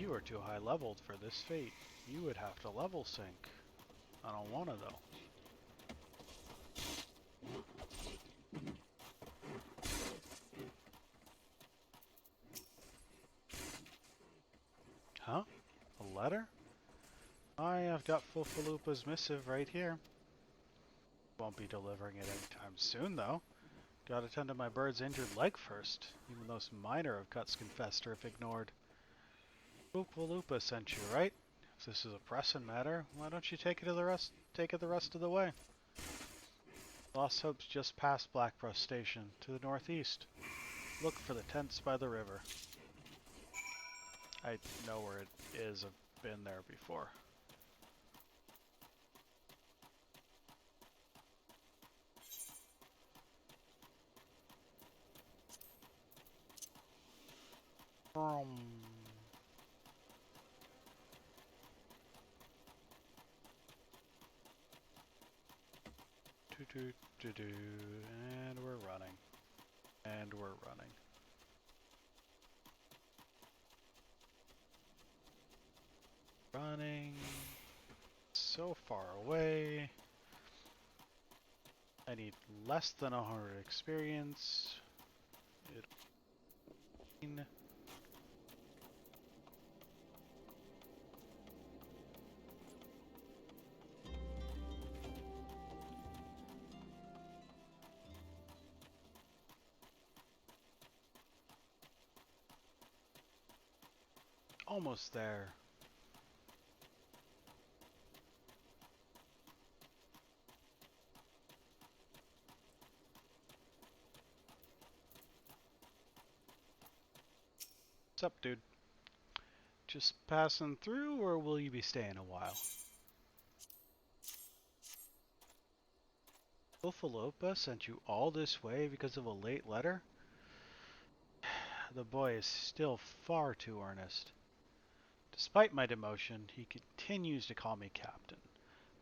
You are too high leveled for this fate. You would have to level sync. I don't wanna though. Huh? A letter? I have got Fufalupa's missive right here. Won't be delivering it anytime soon though. Gotta tend to my bird's injured leg first. Even those minor of cuts confessed or if ignored. Fufalupa sent you, right? If this is a pressing matter, why don't you take it the rest of the way? Lost Hope's just past Blackbrush Station, to the northeast. Look for the tents by the river. I know where it is. I've been there before. And we're running. And we're running. Running. So far away. I need less than 100 experience. Almost there. What's up, dude? Just passing through, or will you be staying a while? Fufalupa sent you all this way because of a late letter? The boy is still far too earnest. Despite my demotion, he continues to call me captain.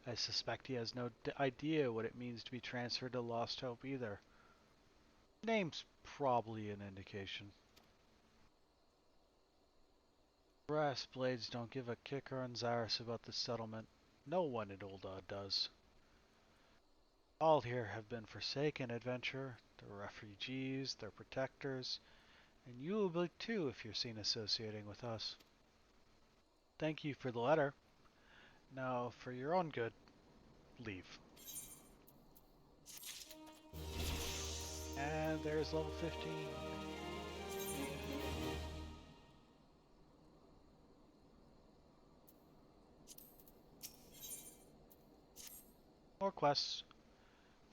I suspect he has no idea what it means to be transferred to Lost Hope either. Name's probably an indication. Brass blades don't give a kicker on Zaris about the settlement. No one in Ul'dah does. All here have been forsaken adventure, they're refugees, they're protectors, and you will be too if you're seen associating with us. Thank you for the letter. Now, for your own good, leave. And there's level 15. More quests.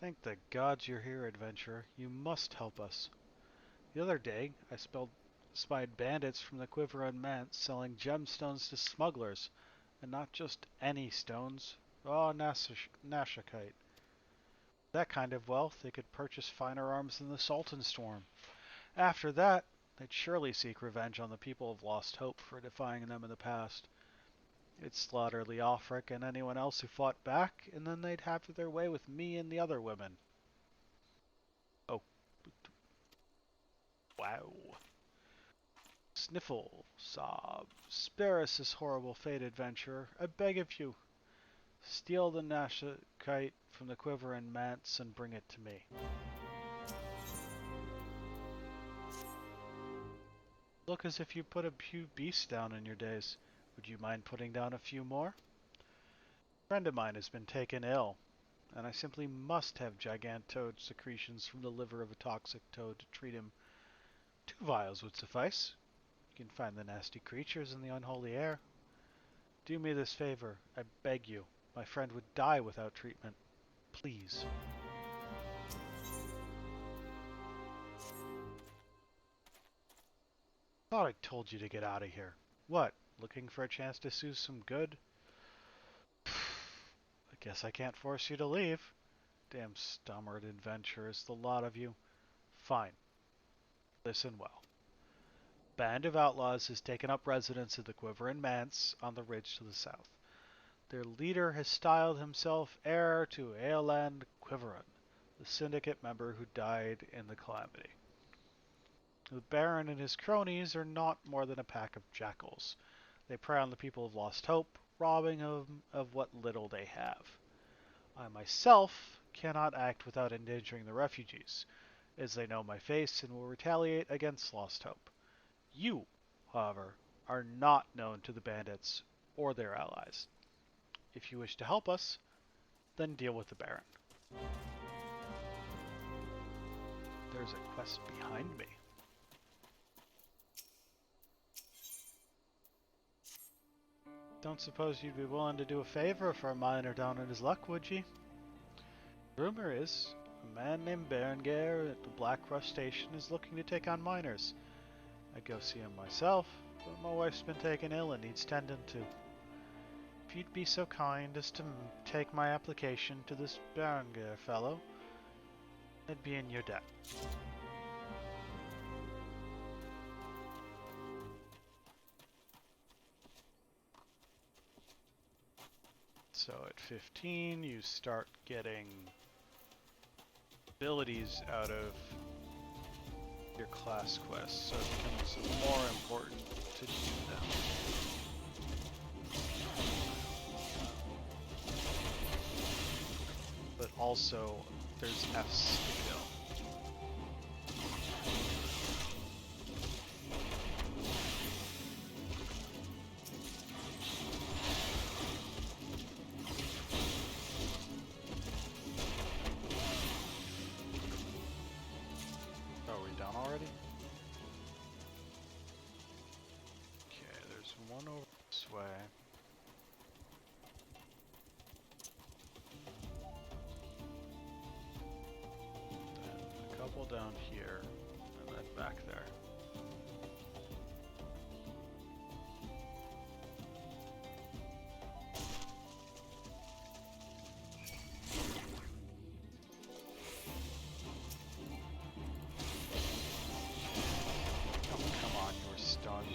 Thank the gods you're here, adventurer. You must help us. The other day, I spied bandits from the Quiver Manse selling gemstones to smugglers, and not just any stones, raw nashikite. That kind of wealth, they could purchase finer arms than the Sultan Storm. After that, they'd surely seek revenge on the people of Lost Hope for defying them in the past. They'd slaughter Leofric and anyone else who fought back, and then they'd have their way with me and the other women. Oh. Wow. Sniffle, sob. Spare us this horrible fate, adventurer. I beg of you. Steal the nashikite from the Quiver and Manse and bring it to me. Look as if you put a few beasts down in your days. Would you mind putting down a few more? A friend of mine has been taken ill, and I simply must have gigantoad secretions from the liver of a toxic toad to treat him. 2 vials would suffice. You can find the nasty creatures in the unholy air. Do me this favor, I beg you. My friend would die without treatment. Please. Thought I told you to get out of here. What, looking for a chance to sue some good? I guess I can't force you to leave. Damn stommered adventurers, the lot of you. Fine. Listen well. Band of outlaws has taken up residence at the Quiver and Manse on the ridge to the south. Their leader has styled himself heir to Eoland Quiveron, the syndicate member who died in the calamity. The Baron and his cronies are not more than a pack of jackals. They prey on the people of Lost Hope, robbing them of what little they have. I myself cannot act without endangering the refugees, as they know my face and will retaliate against Lost Hope. You, however, are not known to the bandits or their allies. If you wish to help us, then deal with the Baron. There's a quest behind me. Don't suppose you'd be willing to do a favor for a miner down in his luck, would ye? Rumor is, a man named Berengar at the Black Rush Station is looking to take on miners. I'd go see him myself, but my wife's been taken ill and needs tending to. If you'd be so kind as to take my application to this Berengar fellow, I'd be in your debt. So at 15, you start getting abilities out of your class quests, so it becomes more important to do them. But also, there's F's to kill. Down here, and then back there. Come on, you're stunned.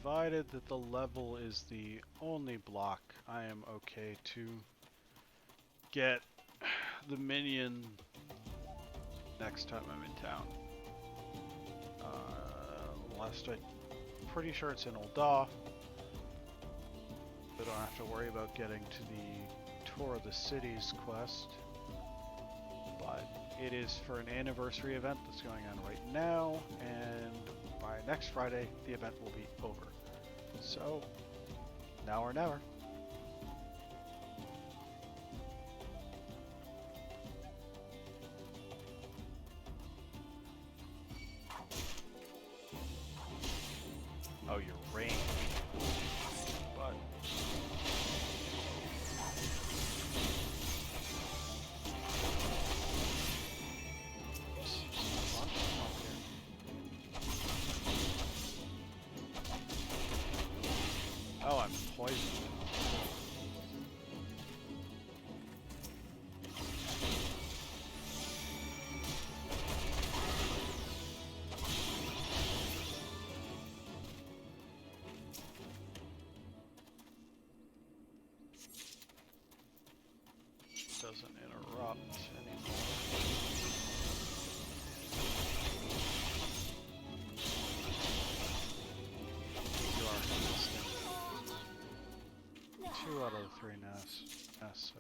Provided that the level is the only block, I am okay to get the minion next time I'm in town. I'm pretty sure it's in Ul'dah. I don't have to worry about getting to the Tour of the Cities quest. But it is for an anniversary event that's going on right now, and by next Friday, the event will be over. So, now or never. Oh, you're ranged. But... Oh, I'm poisoned. Doesn't interrupt anymore. You are consistent. 2 out of the 3 nests.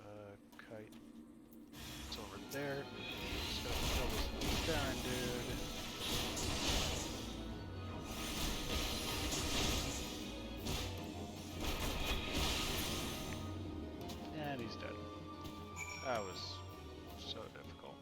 Kite. It's over there. Just gotta kill this Baron dude. And he's dead. That was so difficult.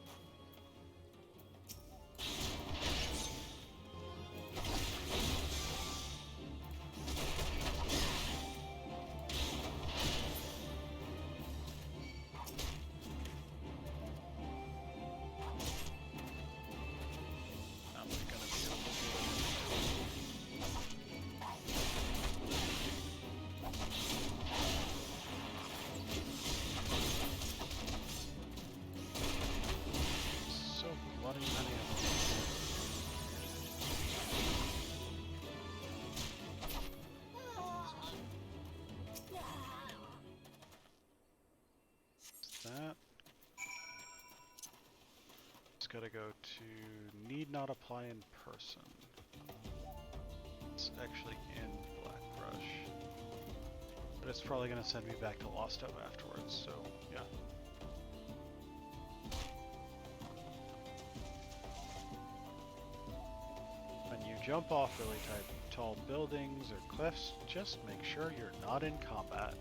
gotta go to need not apply in person. It's actually in Blackbrush. But it's probably gonna send me back to Lost Hope afterwards, so yeah. When you jump off really tall buildings or cliffs, just make sure you're not in combat.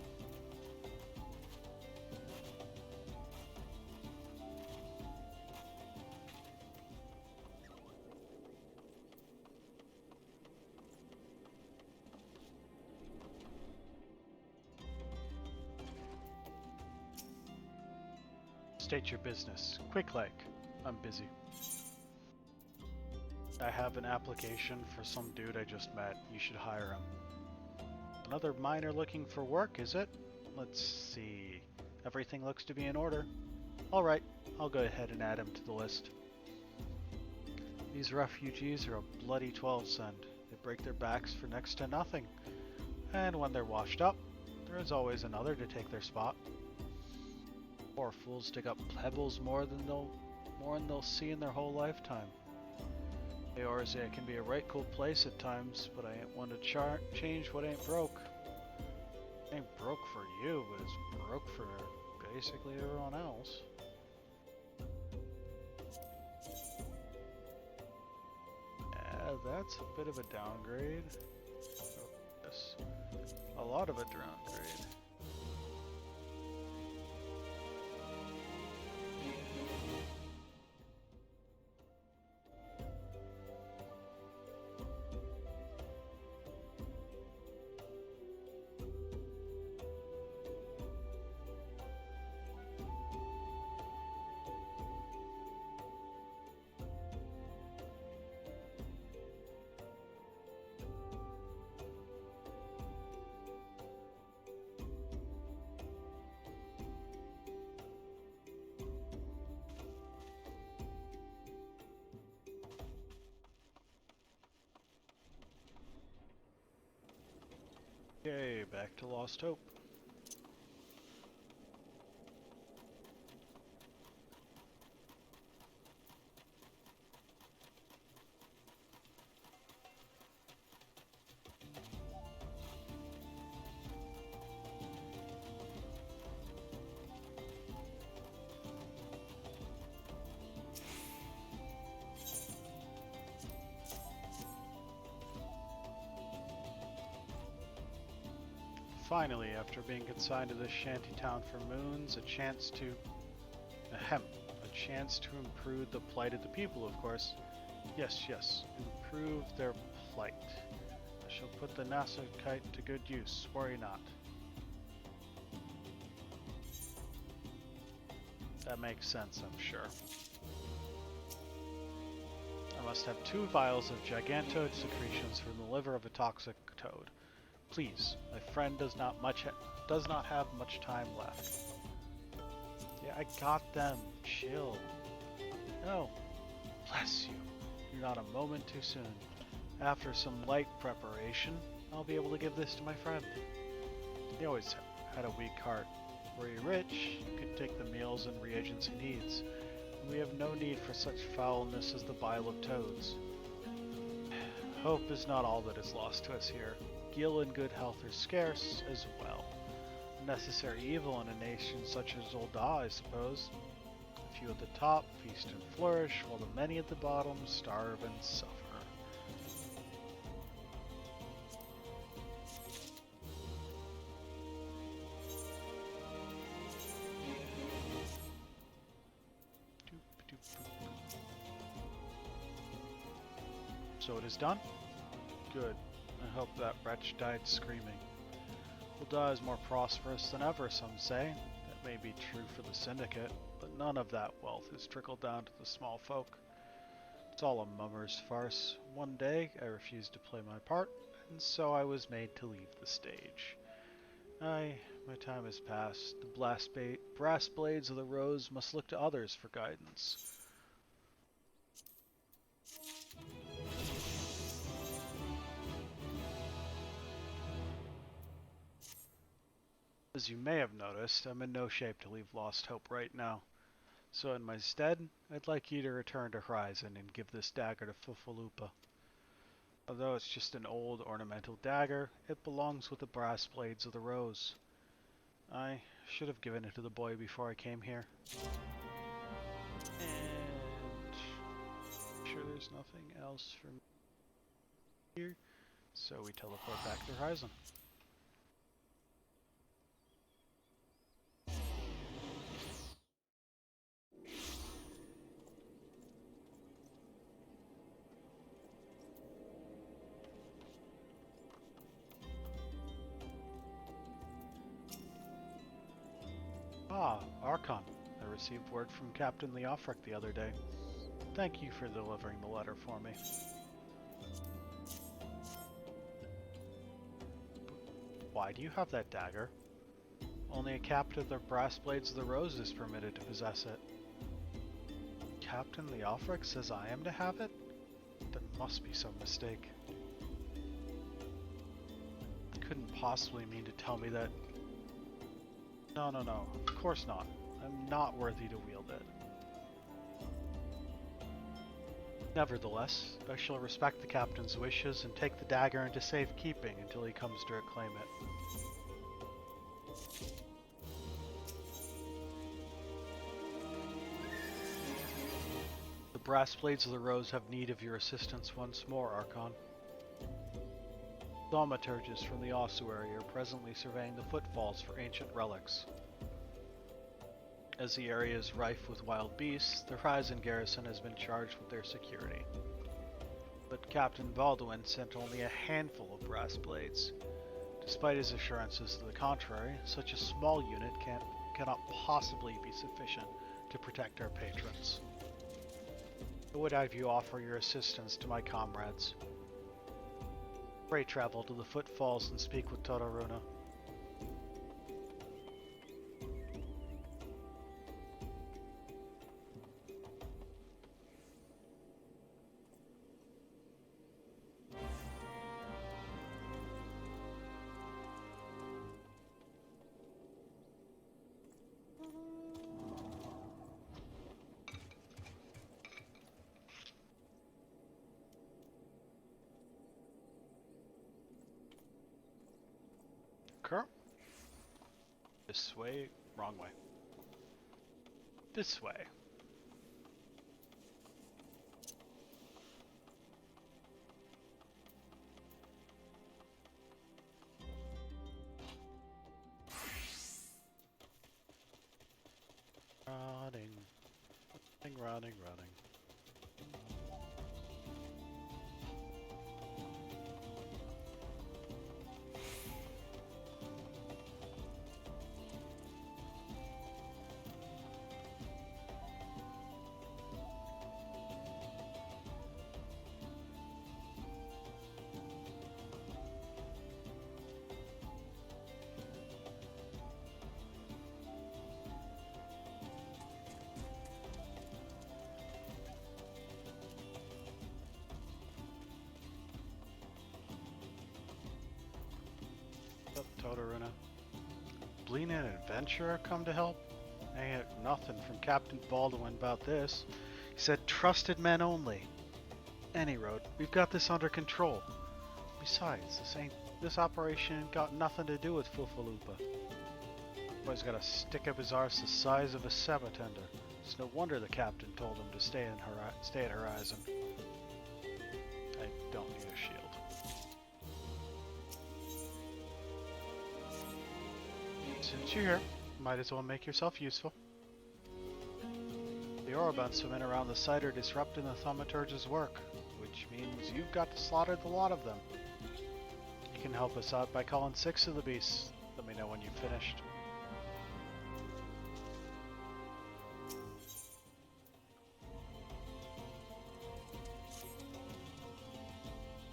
State your business. Quick like. I'm busy. I have an application for some dude I just met. You should hire him. Another miner looking for work, is it? Let's see. Everything looks to be in order. Alright, I'll go ahead and add him to the list. These refugees are a bloody 12 cent. They break their backs for next to nothing. And when they're washed up, there is always another to take their spot. Poor fools dig up pebbles more than they'll see in their whole lifetime. Eorzea can be a right cool place at times, but I ain't one to change what ain't broke. Ain't broke for you, but it's broke for basically everyone else. Yeah, that's a bit of a downgrade. Oh, yes. A lot of a downgrade. Okay, back to Lost Hope. Finally, after being consigned to this shanty town for moons, a chance to improve the plight of the people, of course. Yes, improve their plight. I shall put the NASA kite to good use, worry not. That makes sense, I'm sure. I must have 2 vials of gigantoid secretions from the liver of a toxic toad. Please, my friend does not have much time left. Yeah, I got them. Chill. No. Bless you. You're not a moment too soon. After some light preparation, I'll be able to give this to my friend. He always had a weak heart. Were he rich, he could take the meals and reagents he needs. We have no need for such foulness as the bile of toads. Hope is not all that is lost to us here. Gil and good health are scarce as well. A necessary evil in a nation such as Ul'dah, I suppose. A few at the top feast and flourish, while the many at the bottom starve and suffer. So it is done? Good. I hope that wretch died screaming. Ul'dah is more prosperous than ever, some say. That may be true for the Syndicate, but none of that wealth has trickled down to the small folk. It's all a mummer's farce. One day, I refused to play my part, and so I was made to leave the stage. Aye, my time has passed. The brass blades of the rose must look to others for guidance. As you may have noticed, I'm in no shape to leave Lost Hope right now. So in my stead, I'd like you to return to Horizon and give this dagger to Fufalupa. Although it's just an old ornamental dagger, it belongs with the brass blades of the rose. I should have given it to the boy before I came here. And sure there's nothing else from here, so we teleport back to Horizon. Ah, Archon. I received word from Captain Leofric the other day. Thank you for delivering the letter for me. Why do you have that dagger? Only a captain of the brass blades of the rose is permitted to possess it. Captain Leofric says I am to have it? There must be some mistake. Couldn't possibly mean to tell me that. No, of course not. I'm not worthy to wield it. Nevertheless, I shall respect the captain's wishes and take the dagger into safekeeping until he comes to reclaim it. The brass blades of the rose have need of your assistance once more, Archon. Thaumaturges from the ossuary are presently surveying the footfalls for ancient relics. As the area is rife with wild beasts, the Horizon garrison has been charged with their security. But Captain Baldwin sent only a handful of brass blades. Despite his assurances to the contrary, such a small unit cannot possibly be sufficient to protect our patrons. I would have you offer your assistance to my comrades. Pray travel to the footfalls and speak with Todoruna. This way, wrong way. This way. Running. Up, Todoruna. Blean and Adventurer come to help? I ain't heard nothing from Captain Baldwin about this. He said trusted men only. Any road, we've got this under control. Besides, this operation ain't got nothing to do with Fufalupa. Boy's got a stick up his arse the size of a sabatender. It's no wonder the captain told him to stay at Horizon. I don't need a shield. Since you're here, might as well make yourself useful. The Orobans swimming around the site are disrupting the Thaumaturge's work, which means you've got to slaughter the lot of them. You can help us out by calling 6 of the beasts. Let me know when you've finished.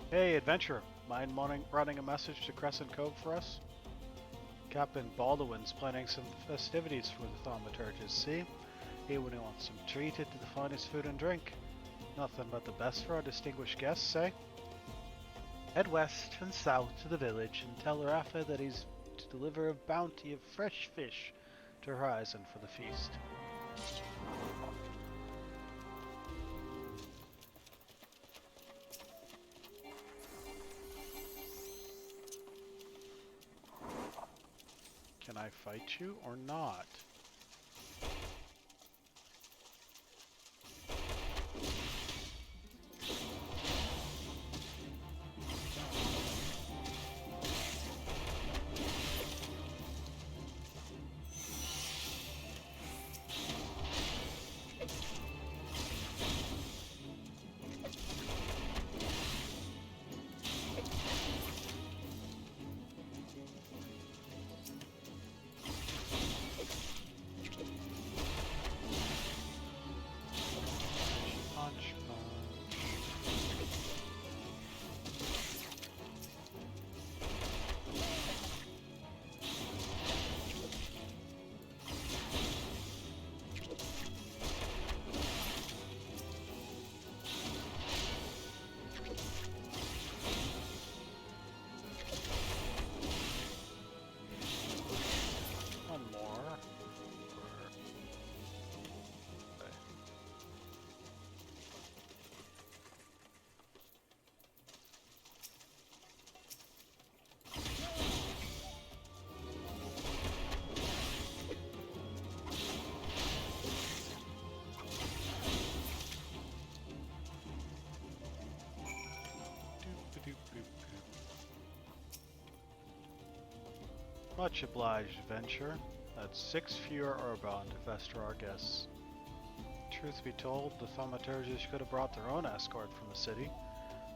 Hey, adventurer, mind running a message to Crescent Cove for us? Captain Baldwin's planning some festivities for the Thaumaturges, see? He would want some treated to the finest food and drink. Nothing but the best for our distinguished guests, eh? Head west and south to the village and tell Rafa that he's to deliver a bounty of fresh fish to Horizon for the feast. I fight you or not? Punch, punch. One more. Okay. Much obliged, adventurer. That's 6 fewer Urbond to fester our guests. Truth be told, the thaumaturges could have brought their own escort from the city,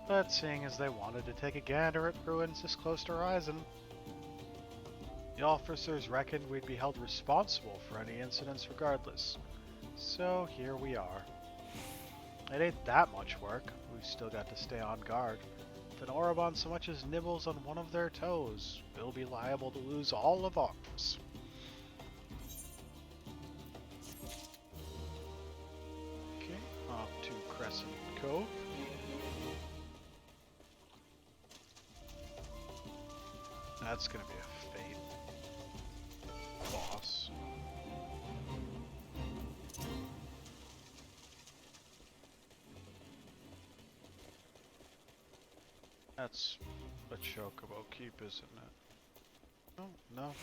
but seeing as they wanted to take a gander at ruins this close to Horizon, the officers reckoned we'd be held responsible for any incidents regardless. So here we are. It ain't that much work. We've still got to stay on guard. If an Orobon so much as nibbles on one of their toes, we'll be liable to lose all of ours. Okay, off to Crescent Cove. That's gonna be a fate. Boss. That's a Chocobo Keep, isn't it? Oh, no.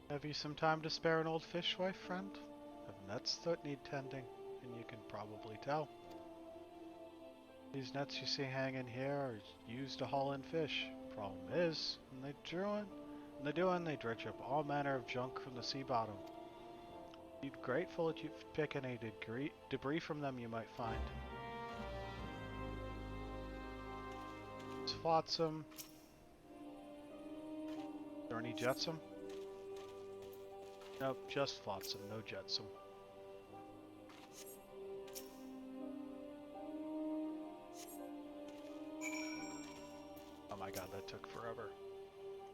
Have you some time to spare an old fishwife, friend? Have nets that need tending, and you can probably tell. These nets you see hanging here are used to haul in fish. Problem is, when they dredge up all manner of junk from the sea bottom. Be grateful that you pick any debris from them you might find. It's flotsam. Is there any jetsam? Nope, just flotsam, no jetsam. Oh my god, that took forever.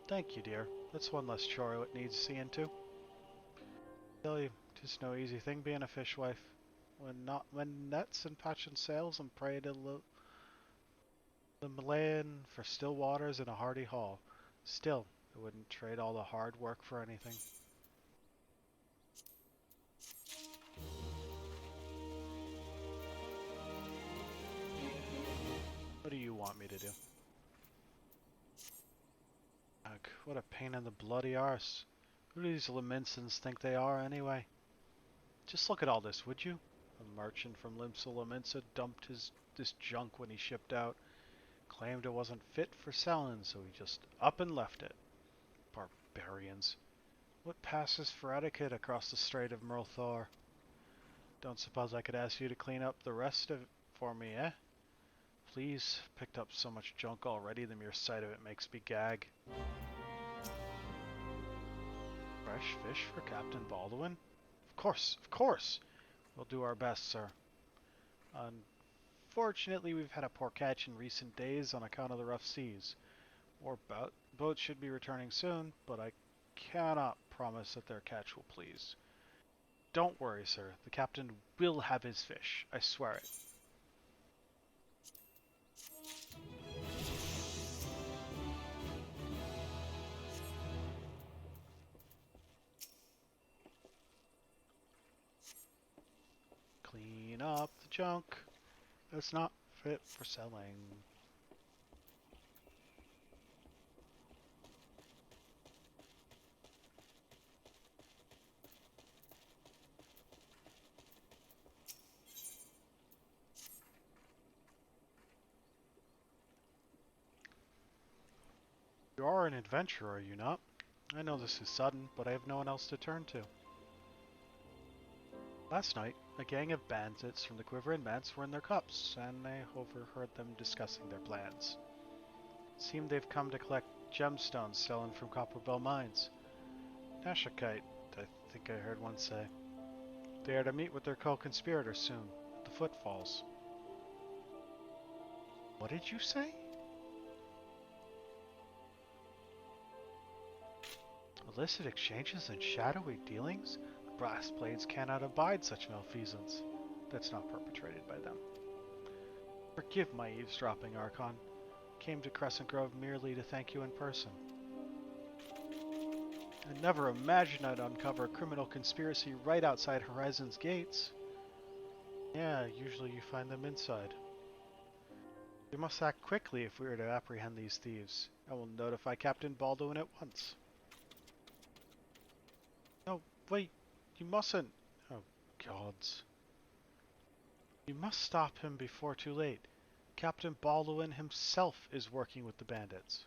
Thank you, dear. That's one less chore it needs seeing to. Tell you, 'tis no easy thing being a fishwife. When nets and patching sails and pray to the Malayan for still waters and a hearty haul. Still, I wouldn't trade all the hard work for anything. What do you want me to do? Ugh, what a pain in the bloody arse. Who do these Laminsons think they are, anyway? Just look at all this, would you? A merchant from Limsa Laminsa dumped this junk when he shipped out. Claimed it wasn't fit for selling, so he just up and left it. Barbarians. What passes for etiquette across the Strait of Merlthor? Don't suppose I could ask you to clean up the rest of it for me, eh? Please, picked up so much junk already, the mere sight of it makes me gag. Fresh fish for Captain Baldwin? Of course! We'll do our best, sir. Unfortunately, we've had a poor catch in recent days on account of the rough seas. More boats should be returning soon, but I cannot promise that their catch will please. Don't worry, sir. The captain will have his fish. I swear it. Clean up the junk. That's not fit for selling. You are an adventurer, are you not? I know this is sudden, but I have no one else to turn to. Last night, a gang of bandits from the Quiver Manse were in their cups, and I overheard them discussing their plans. It seemed they've come to collect gemstones stolen from Copperbell mines. Nashakite, I think I heard one say. They are to meet with their co-conspirators soon, at the Footfalls. What did you say? Illicit exchanges and shadowy dealings? The Brass Blades cannot abide such malfeasance. That's not perpetrated by them. Forgive my eavesdropping, Archon. Came to Crescent Grove merely to thank you in person. I never imagined I'd uncover a criminal conspiracy right outside Horizon's gates. Yeah, usually you find them inside. We must act quickly if we are to apprehend these thieves. I will notify Captain Baldwin at once. No, wait, you mustn't. Oh, gods. You must stop him before too late. Captain Baldwin himself is working with the bandits.